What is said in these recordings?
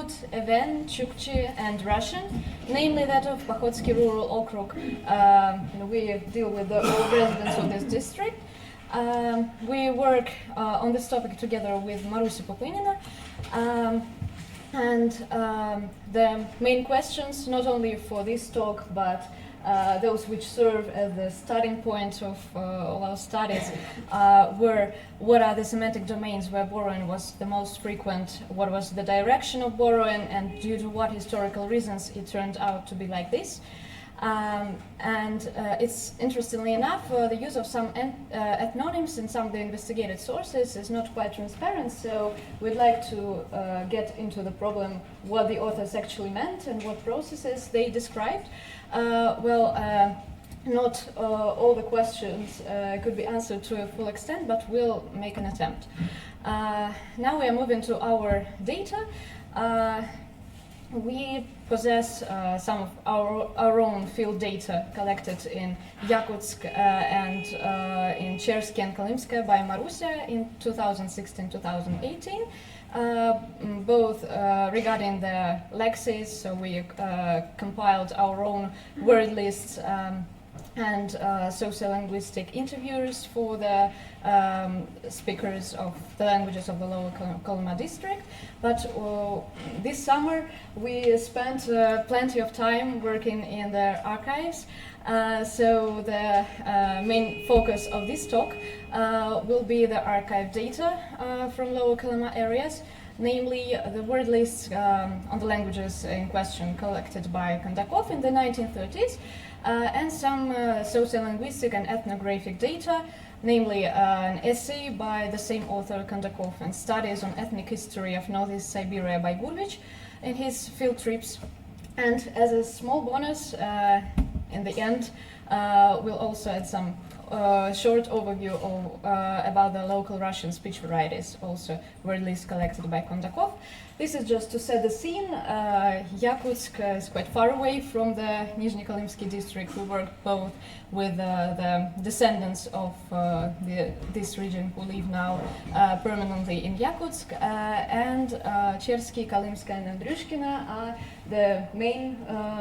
include Even, Chukchi, and Russian, namely that of Pakhotsky Rural Okrug. We deal with all residents of this district. We work on this topic together with Marusia Popynina. The main questions, not only for this talk, but those which serve as the starting point of all our studies, were what are the semantic domains where borrowing was the most frequent, what was the direction of borrowing, and due to what historical reasons it turned out to be like this. It's interestingly enough, the use of some ethnonyms in some of the investigated sources is not quite transparent, so we'd like to get into the problem what the authors actually meant and what processes they described. Not all the questions could be answered to a full extent, but we'll make an attempt. Now we are moving to our data. We possess some of our own field data collected in Yakutsk and in Chersky and Kolymskaya by Marusia in 2016-2018. Both regarding the lexes, so we compiled our own word lists and sociolinguistic interviews for the speakers of the languages of the Lower Kolyma district. But this summer we spent plenty of time working in the archives. So the main focus of this talk will be the archive data from Lower Kolyma areas, namely the word lists on the languages in question collected by Kondakov in the 1930s, and some sociolinguistic and ethnographic data, namely an essay by the same author Kondakov and studies on ethnic history of Northeast Siberia by Gurvich in his field trips. And as a small bonus, in the end, we'll also add some short overview of, about the local Russian speech varieties, also word lists collected by Kondakov. This is just to set the scene. Yakutsk is quite far away from the Nizhny Kolymsky district. We work both with the descendants of this region who live now permanently in Yakutsk, and Chersky, Kolymskaya, and Andryshkina are the main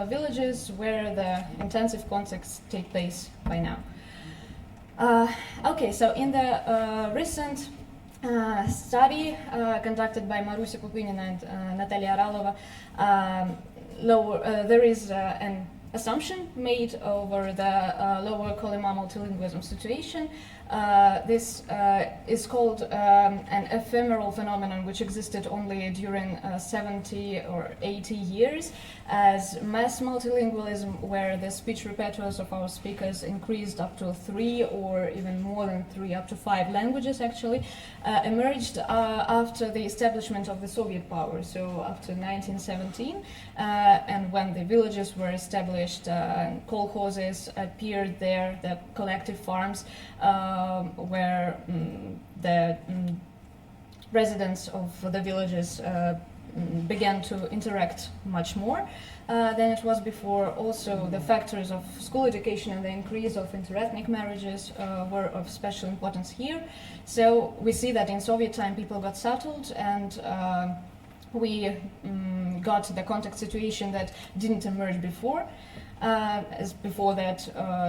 villages where the intensive contacts take place by now. Okay, so in the recent study conducted by Marusia Popynina and Natalia Aralova, there is an assumption made over the Lower Kolyma multilingualism situation. This is called an ephemeral phenomenon which existed only during 70 or 80 years as mass multilingualism, where the speech repertoires of our speakers increased up to 3 or even more than 3, up to 5 languages actually, emerged after the establishment of the Soviet power, so after 1917, and when the villages were established, kolkhozes appeared there, the collective farms, where the residents of the villages began to interact much more than it was before. Also, the factors of school education and the increase of interethnic marriages were of special importance here. So we see that in Soviet time people got settled, and we got the contact situation that didn't emerge before. As before that,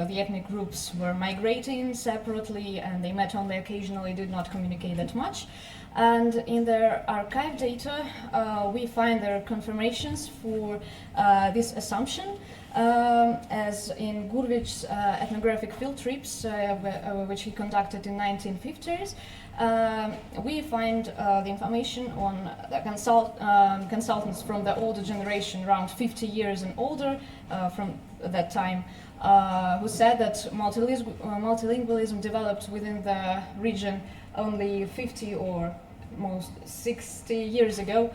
the ethnic groups were migrating separately and they met only occasionally, did not communicate that much. And in their archive data, we find there are confirmations for this assumption, as in Gurvich's ethnographic field trips, which he conducted in 1950s. We find the information on the consultants from the older generation, around 50 years and older, from that time, who said that multilingualism developed within the region only 50 or most 60 years ago.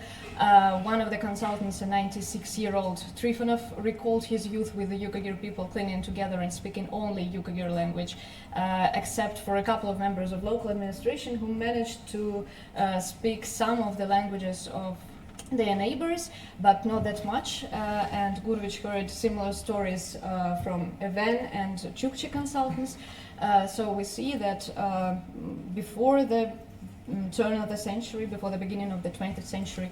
One of the consultants, a 96-year-old Trifonov, recalled his youth with the Yukagir people clinging together and speaking only Yukagir language, except for a couple of members of local administration who managed to speak some of the languages of their neighbors, but not that much. And Gurvich heard similar stories from Even and Chukchi consultants. So we see that before the turn of the century, before the beginning of the 20th century,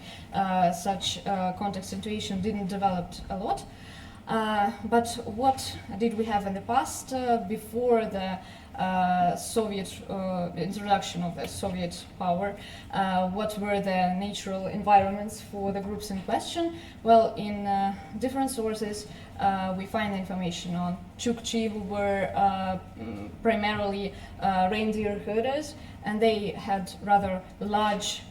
such contact situation didn't develop a lot. But what did we have in the past before the Soviet introduction of the Soviet power? What were the natural environments for the groups in question? Well, in different sources we find information on Chukchi, who were primarily reindeer herders, and they had rather large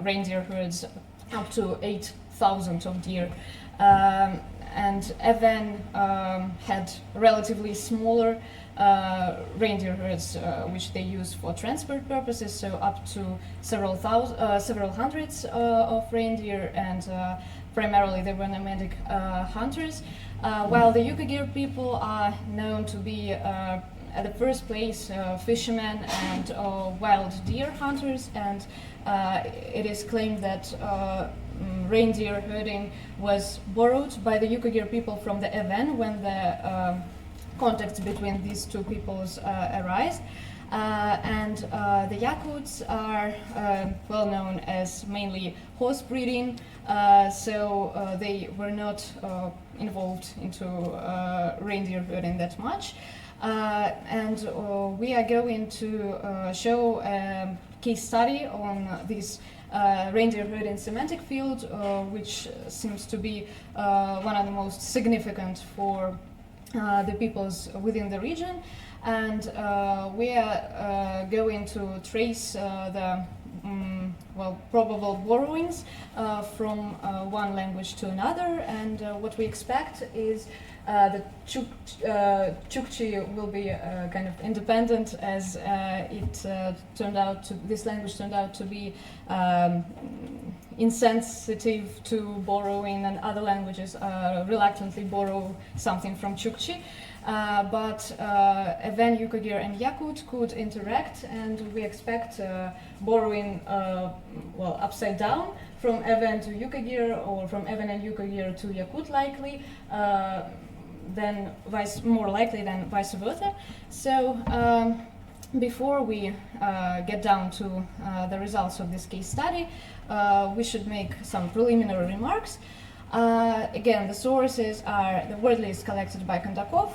reindeer herds, up to 8,000 of deer. And Even had relatively smaller reindeer herds, which they use for transport purposes, so up to several hundreds of reindeer, and primarily they were nomadic hunters. While the Yukagir people are known to be at the first place fishermen and wild deer hunters, and it is claimed that reindeer herding was borrowed by the Yukagir people from the Even when the contacts between these two peoples arise. And the Yakuts are well known as mainly horse breeding, so they were not involved into reindeer herding that much. And we are going to show a case study on this reindeer herding semantic field, which seems to be one of the most significant for the peoples within the region. And we are going to trace the probable borrowings from one language to another, and what we expect is the Chukchi will be kind of independent, as this language turned out to be insensitive to borrowing, and other languages reluctantly borrow something from Chukchi. But Even, Yukagir, and Yakut could interact, and we expect borrowing upside down from Even to Yukagir, or from Even and Yukagir to Yakut likely, then more likely than vice versa. So before we get down to the results of this case study, we should make some preliminary remarks. Again, the sources are the word list collected by Kondakov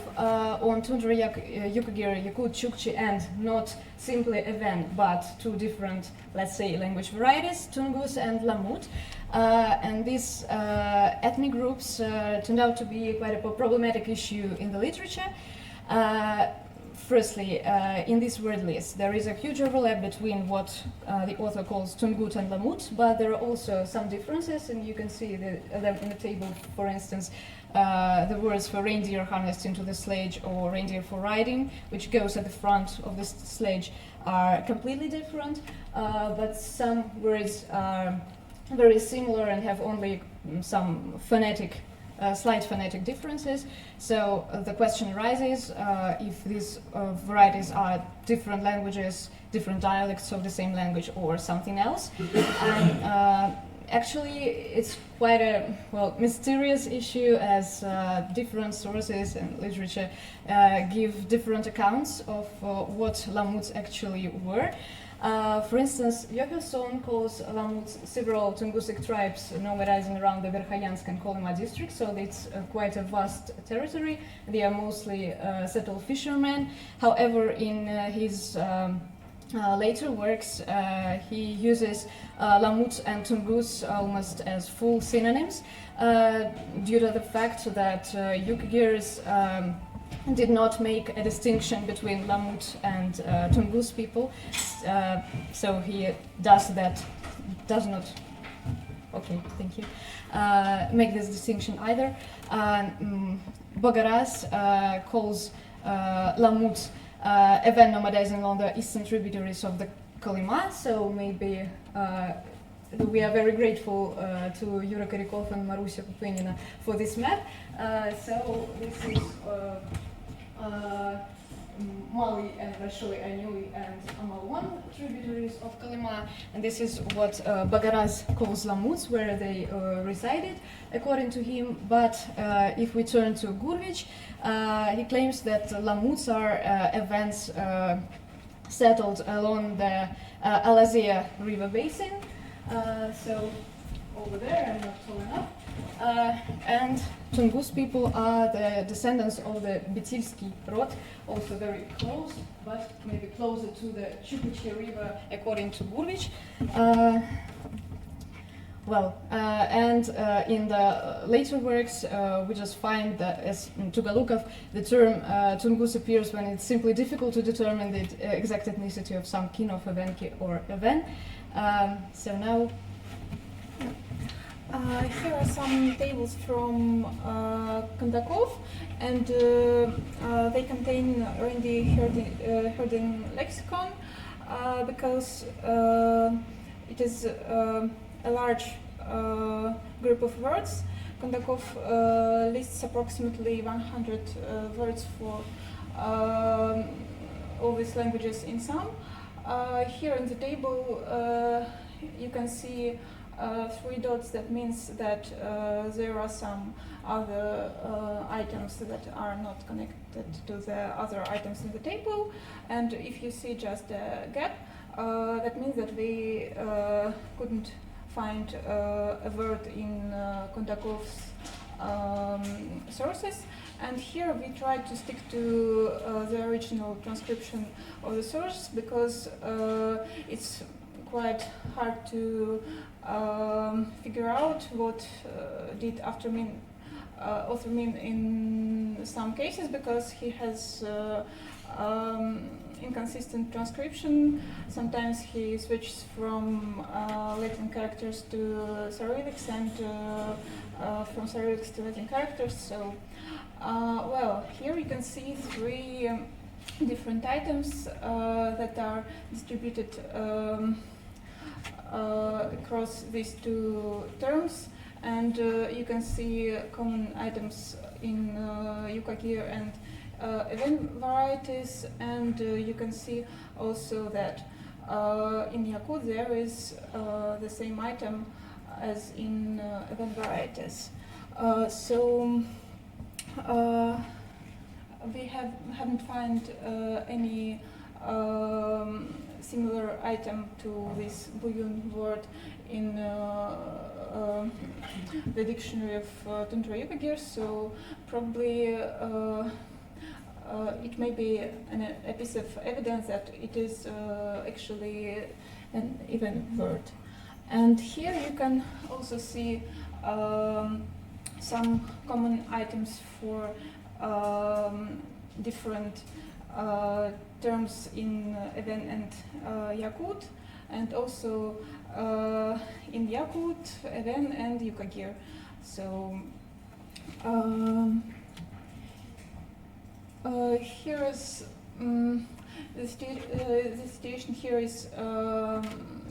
on Tundra, Yukagir, Yakut, Chukchi, and not simply Even, but two different, let's say, language varieties, Tungus and Lamut. And these ethnic groups turned out to be quite a problematic issue in the literature. Firstly, in this word list, there is a huge overlap between what the author calls Tungut and Lamut, but there are also some differences, and you can see them in the table. For instance, the words for reindeer harnessed into the sledge, or reindeer for riding, which goes at the front of the sledge, are completely different, but some words are very similar and have only some slight phonetic differences. So the question arises if these varieties are different languages, different dialects of the same language, or something else. And actually, it's quite a mysterious issue, as different sources and literature give different accounts of what Lamuts actually were. For instance, Johansson calls Lamuts several Tungusic tribes nomadizing around the Verkhoyansk and Kolyma districts, so it's quite a vast territory. They are mostly settled fishermen. However, in his later works, he uses Lamut and Tungus almost as full synonyms, due to the fact that Yukagirs did not make a distinction between Lamut and Tungus people, so he does not. Okay, thank you. Make this distinction either. Bogaraz calls Lamut Even nomadizing along the eastern tributaries of the Kolyma, so maybe we are very grateful to Yura Korякov and Marusia Kupinina for this map. So this is Mali and Большой Anui and Amal-1 tributaries of Kolyma, and this is what Bogaraz calls Lamuts, where they resided, according to him. But if we turn to Gurvich, he claims that Lamuts are Even's settled along the Alazia River basin. So over there, I'm not tall enough. And Tungus people are the descendants of the Betilsky rod, also very close, but maybe closer to the Chukochya River, according to Gurvich. In the later works, we just find that, as in Tugalukov, the term Tungus appears when it's simply difficult to determine the exact ethnicity of some kin of Evenki or Even. So now. Here are some tables from Kondakov, and they contain Randy Herding lexicon because it is a large group of words. Kondakov lists approximately 100 words for all these languages in sum. Here in the table you can see 3 dots. That means that there are some other items that are not connected to the other items in the table, and if you see just a gap, that means that we couldn't find a word in Kondakov's sources. And here we tried to stick to the original transcription of the source because it's quite hard to figure out what did author mean in some cases, because he has inconsistent transcription. Sometimes he switches from Latin characters to Cyrillics and from Cyrillics to Latin characters. So, here you can see 3 different items that are distributed across these 2 terms, and you can see common items in Yukagir and Even varieties, and you can see also that in Yakut there is the same item as in Even varieties. We haven't found any similar item to this bouillon word in the dictionary of Tundra Yukagir, so probably it may be a piece of evidence that it is actually an Even word. And here you can also see some common items for different terms in Even and Yakut, and also in Yakut, Even and Yukagir. So here is the situation here is a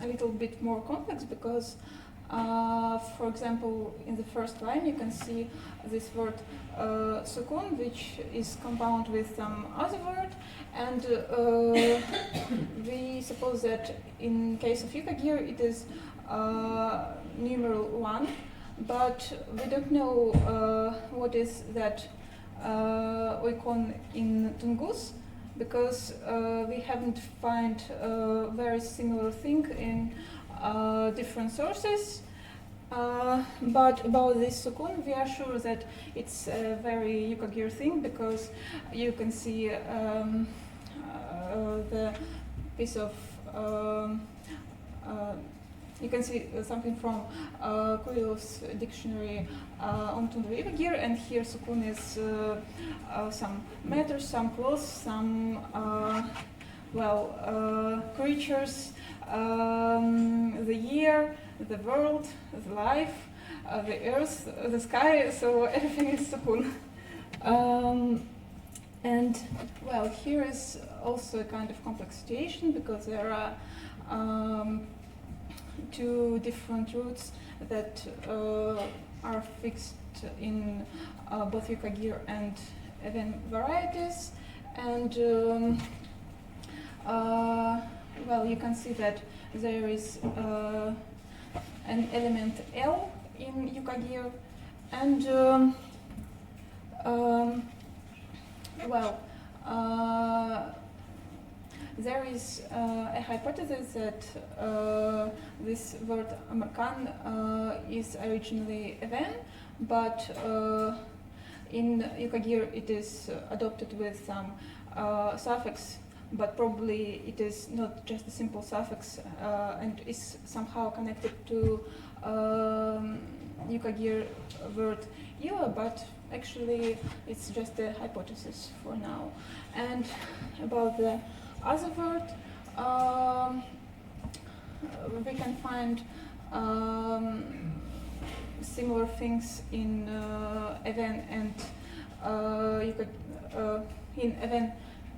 little bit more complex because, for example, in the first line you can see this word sukun, which is compound with some other word, and we suppose that in case of Yukagir it is numeral 1, but we don't know what is that oikon in Tungus, because we haven't found a very similar thing in different sources. But about this sukun, we are sure that it's a very Yukagir thing, because you can see the piece of you can see something from Kurilov's dictionary on Tundra Yukagir, and here sukun is some matters, some clothes, some creatures, the year, the world, the life, the earth, the sky, so everything is sukun. And well, here is also a kind of complex situation, because there are 2 different roots that are fixed in both Yukagir and Even varieties, and well, you can see that there is an element L in Yukagir, and there is a hypothesis that this word Amarkan is originally a Ven, but in Yukagir it is adopted with some suffix, but probably it is not just a simple suffix and is somehow connected to Yukagir word Ila, but actually it's just a hypothesis for now. And about the other word, we can find similar things in Even and in Even.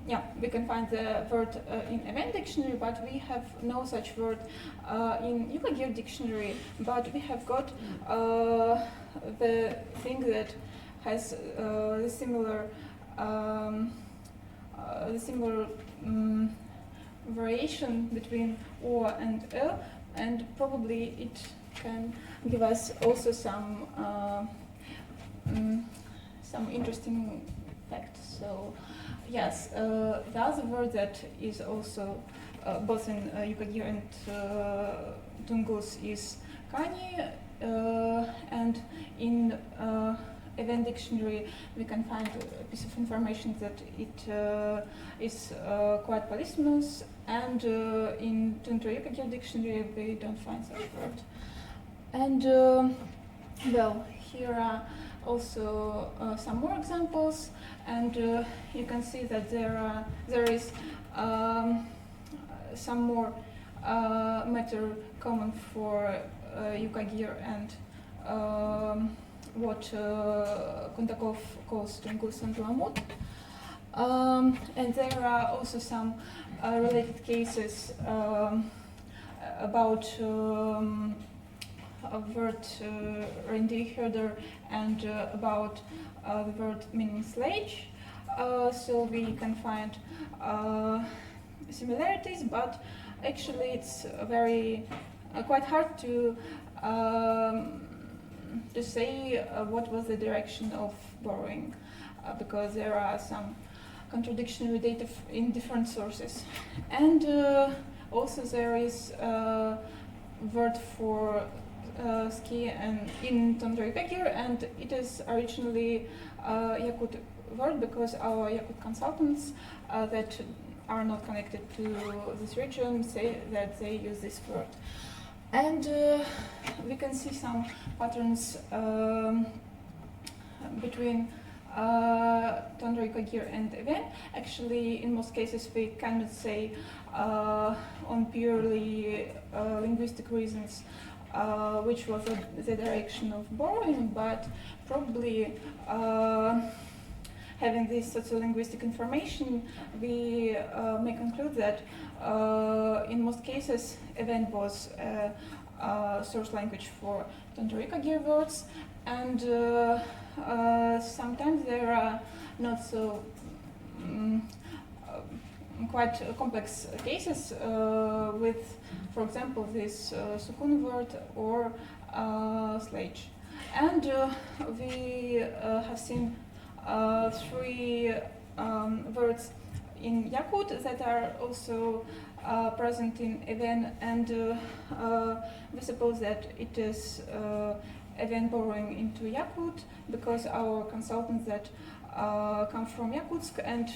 Yeah, we can find the word in Even dictionary, but we have no such word in Yukagir dictionary. But we have got the thing that has the similar variation between O and E, and probably it can give us also some interesting facts. So yes, the other word that is also both in Yukagir and Tungus is Kani, and in Even dictionary we can find a piece of information that it is quite polysemous, and in Tundra Yukagir dictionary we don't find such word. And well, here are also some more examples, and you can see that there is some more matter common for Yukagir and what Kundakov calls Tungus and Lamut. And there are also some related cases about a word reindeer herder and about the word meaning sledge. So we can find similarities, but actually it's very quite hard to say what was the direction of borrowing, because there are some contradictory data in different sources. And also there is a word for ski and in Tundra Yukagir, and it is originally Yakut word, because our Yakut consultants that are not connected to this region say that they use this word. And we can see some patterns between Tundra Yukagir and Even. Actually, in most cases, we cannot say on purely linguistic reasons which was the direction of borrowing, but probably having this sociolinguistic information, we may conclude that in most cases, Even was a source language for Tundra Yukagir words, and sometimes there are not so quite complex cases with, for example, this sukun word or sledge. And we have seen 3 words in Yakut that are also present in Even, and we suppose that it is Even borrowing into Yakut, because our consultants that come from Yakutsk and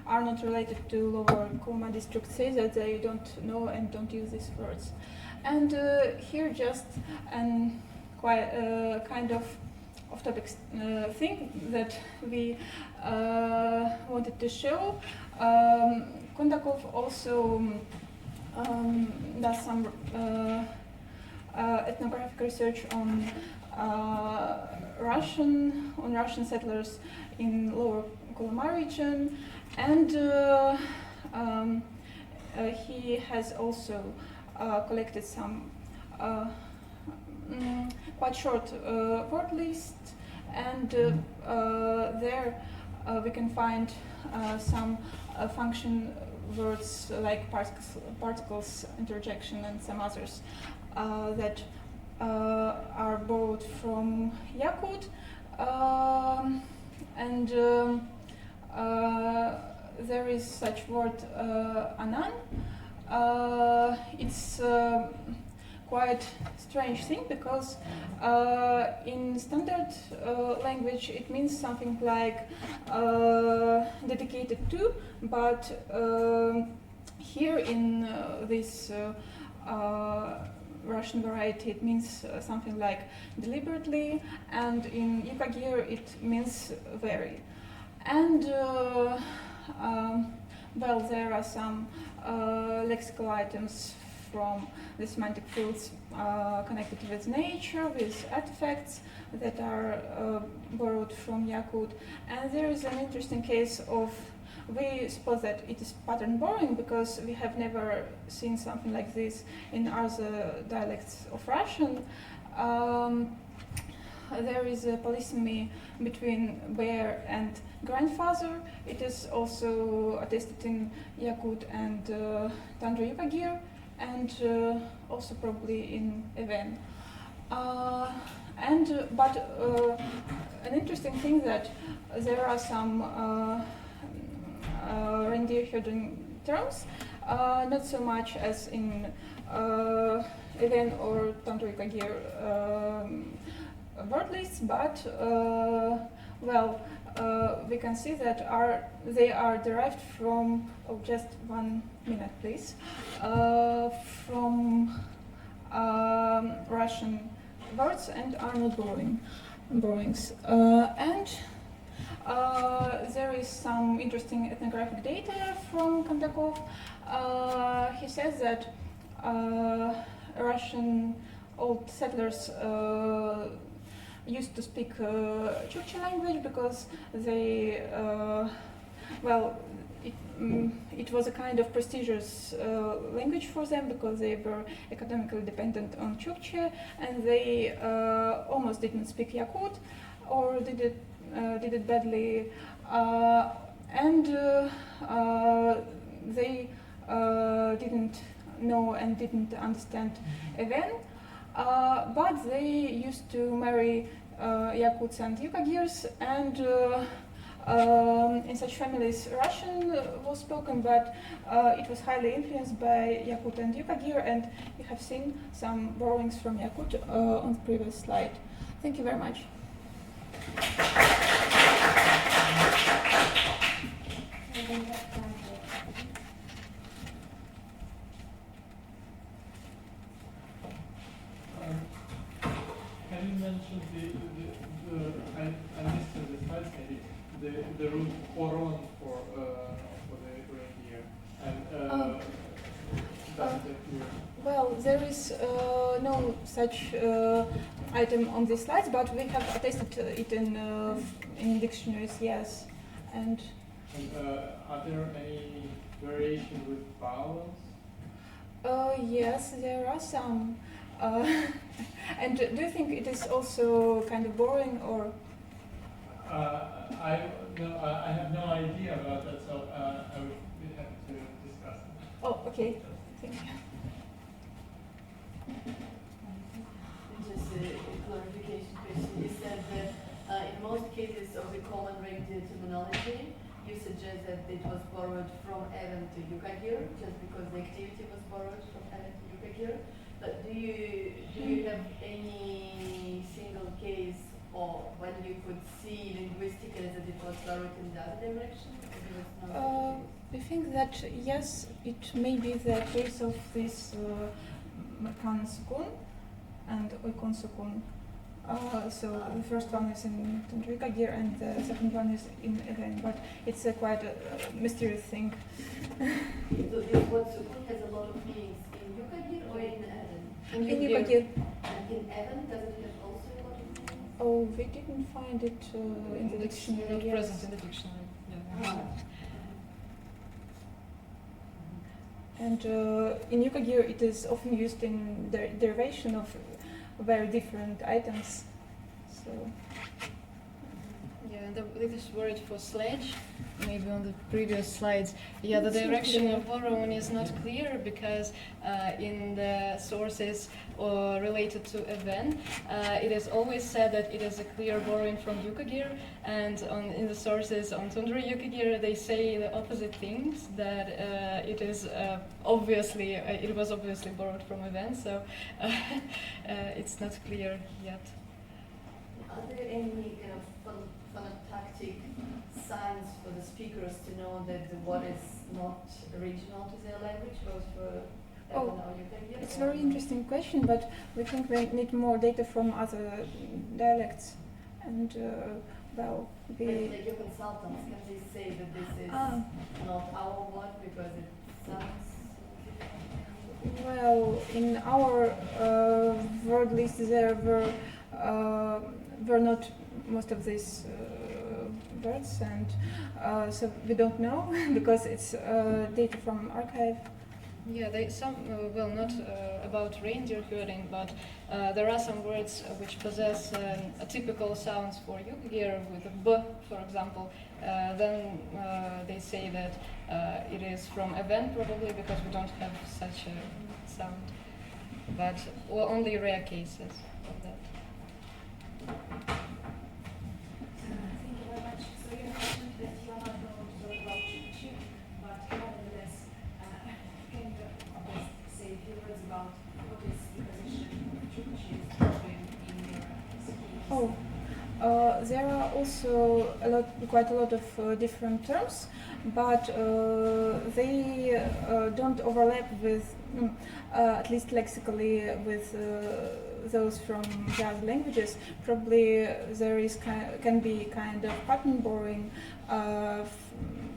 are not related to Lower Kolyma district say that they don't know and don't use these words. And here just an quite kind of off-topic thing that we wanted to show. Kundakov also does some ethnographic research on Russian settlers in Lower Kolyma region, and he has also collected some quite short word list, and there we can find some function words like particles, interjection, and some others that are borrowed from Yakut, and there is such word anan. It's quite strange thing because in standard language it means something like dedicated to, but here in this Russian variety it means something like deliberately, and in Yukagir it means very. And well, there are some lexical items from the semantic fields connected with nature, with artifacts that are borrowed from Yakut. And there is an interesting case of, we suppose that it is pattern borrowing because we have never seen something like this in other dialects of Russian. There is a polysemy between bear and grandfather. It is also attested in Yakut and Tundra Yukagir, and also probably in Even. But an interesting thing that there are some reindeer herding terms, not so much as in Even or Tundra Yukagir word lists, but well, we can see that they are derived from, oh, just 1 minute please, from Russian words and are not borrowings. And there is some interesting ethnographic data from Kondakov. He says that Russian old settlers used to speak Chukchi language because they, well, it was a kind of prestigious language for them because they were economically dependent on Chukchi, and they almost didn't speak Yakut or did it badly, and they didn't know and didn't understand Even. But they used to marry Yakuts and Yukagirs, and in such families Russian was spoken, but it was highly influenced by Yakut and Yukagir, and you have seen some borrowings from Yakut on the previous slide. Thank you very much. Can you mention I missed in the slides maybe the root koron for the reindeer, and does it appear? Well, there is no such item on these slides, but we have attested it in dictionaries, yes. And are there any variation with vowels? Yes, there are some. And do you think it is also kind of boring, or? I have no idea about that, so I would be happy to discuss it. Oh, okay. Thank you. Just a clarification question. You said that in most cases of the common reindeer terminology, you suggest that it was borrowed from Even to Yukagir, just because the activity was borrowed from Even to Yukagir. But do you have any single case or when you could see linguistically that it was borrowed in the other direction? I think that yes, it may be the case of this Makan Sukun and Oikon Sukun. So the first one is in Yukagir and the second one is in Even, but it's quite a mysterious thing. So this word Sukun has a lot of meanings in Yukagir or in Even? In Yukagir. And in Even, does it have also a lot of meanings? Oh, we didn't find it in the dictionary. Not Yes. present in the dictionary. Yeah. And in Yukagir, it is often used in the derivation of very different items. So Yeah, this word for sledge, maybe on the previous slides, yeah, the direction of borrowing is not clear because in the sources related to event, it is always said that it is a clear borrowing from Yukagir, and in the sources on Tundra Yukagir, they say the opposite things, that it was obviously borrowed from event, so it's not clear yet. Are there any kind of phonotactic signs for the speakers to know that the word is not original to their language, both for Oh, it's a very interesting question, but we think we need more data from other dialects. And, well, Like your consultants, can they say that this is not our word because it sounds... Well, in our word list there were not most of these words, and so we don't know because it's data from archive. Yeah, well, not about reindeer herding, but there are some words which possess atypical sounds for Yukagir with a b, for example. Then they say that it is from event probably because we don't have such a sound, but only rare cases of that. Thank you very much. So you mentioned that you are not going to talk about Chuk, but nevertheless, can you say a few words about what is the position of Chukchis in your scheme? There are also quite a lot of different terms, but they don't overlap with, at least lexically, with those from the other languages. Probably there is can be kind of pattern borrowing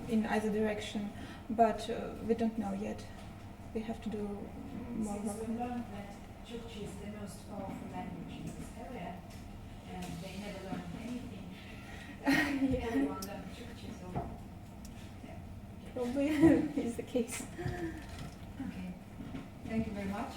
in either direction, but we don't know yet. We have to do more work. Since we learned that Chukchi is the most powerful language in this area, and they never learned anything. Yeah. Everyone learned Chukchi, so yeah. Probably is the case. Okay. Thank you very much.